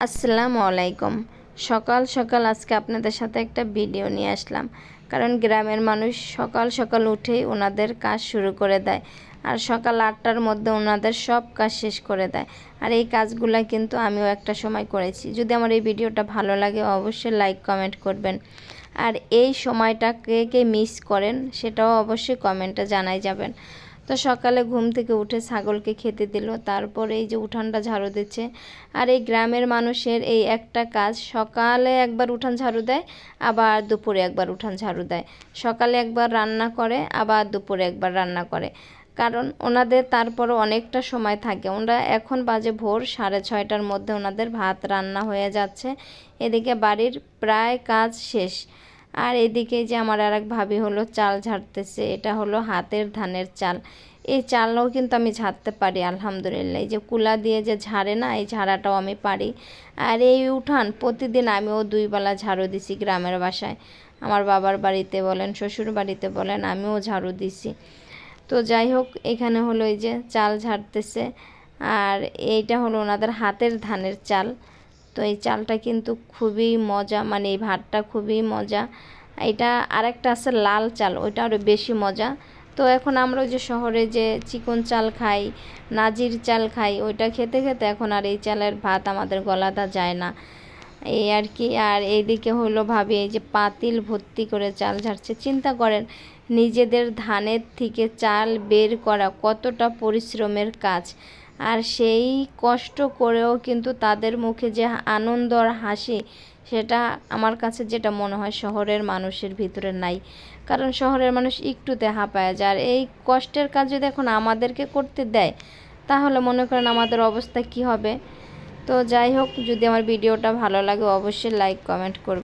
আসসালামু আলাইকুম। সকাল সকাল আজকে আপনাদের সাথে একটা ভিডিও নিয়ে আসলাম, কারণ গ্রামের মানুষ সকাল সকাল উঠেই ওনাদের কাজ শুরু করে দেয়, আর সকাল 8টার মধ্যে ওনাদের সব কাজ শেষ করে দেয়। আর এই কাজগুলো কিন্তু আমিও একটা সময় করেছি। যদি আমার এই ভিডিওটা ভালো লাগে অবশ্যই লাইক কমেন্ট করবেন, আর এই সময়টা কে কে মিস করেন সেটাও অবশ্যই কমেন্টে জানাই যাবেন। তো সকালে ঘুম থেকে উঠে ছাগলকে খেতে দিল, তারপরে এই যে উঠানটা ঝাড়ু দিচ্ছে। আর এই গ্রামের মানুষের এই একটা কাজ, সকালে একবার উঠান ঝাড়ু দেয়, আবার দুপুরে একবার উঠান ঝাড়ু দেয়। সকালে একবার রান্না করে, আবার দুপুরে একবার রান্না করে, কারণ ওনাদের তারপরও অনেকটা সময় থাকে। ওনারা এখন বাজে ভোর 6:30টার মধ্যে ওনাদের ভাত রান্না হয়ে যাচ্ছে, এদিকে বাড়ির প্রায় কাজ শেষ। আর এদিকে যে আমার আর এক ভাবি হলো চাল ঝাড়তেছে, এটা হলো হাতের ধানের চাল। এই চালও কিন্তু আমি ঝাড়তে পারি আলহামদুলিল্লাহ। এই যে কুলা দিয়ে যে ঝাড়ে না, এই ঝাড়াটাও আমি পারি। আর এই উঠান প্রতিদিন আমিও 2 বেলা ঝাড়ু দিছি গ্রামের বাসায়, আমার বাবার বাড়িতে বলেন শ্বশুর বাড়িতে বলেন, আমিও ঝাড়ু দিছি। তো যাই হোক, এখানে হলো এই যে চাল ঝাড়তেছে, আর এইটা হলো ওনাদের হাতের ধানের চাল। তো এই চালটা কিন্তু খুবই মজা, মানে এই ভাতটা খুবই মজা। এটা আরেকটা আছে লাল চাল, ওইটা আরও বেশি মজা। তো এখন আমরা ওই যে শহরে যে চিকন চাল খাই, নাজির চাল খাই, ওইটা খেতে খেতে এখন আর এই চালের ভাত আমাদের গলাটা যায় না, এই আর কি। আর এইদিকে হলো ভাবি এই যে পাতিল ভর্তি করে চাল ঝাড়ছে। চিন্তা করেন, নিজেদের ধানের থেকে চাল বের করা কতটা পরিশ্রমের কাজ, আর সেই কষ্ট করেও কিন্তু তাদের মুখে যে আনন্দ আর হাসি, সেটা আমার কাছে যেটা মনে হয় শহরের মানুষের ভিতরে নাই। কারণ শহরের মানুষ একটুতে হাঁপায় যায়, আর এই কষ্টের কাজ যদি এখন আমাদেরকে করতে দেয়, তাহলে মনে করেন আমাদের অবস্থা কি হবে। তো যাই হোক, যদি আমার ভিডিওটা ভালো লাগে অবশ্যই লাইক কমেন্ট করবেন।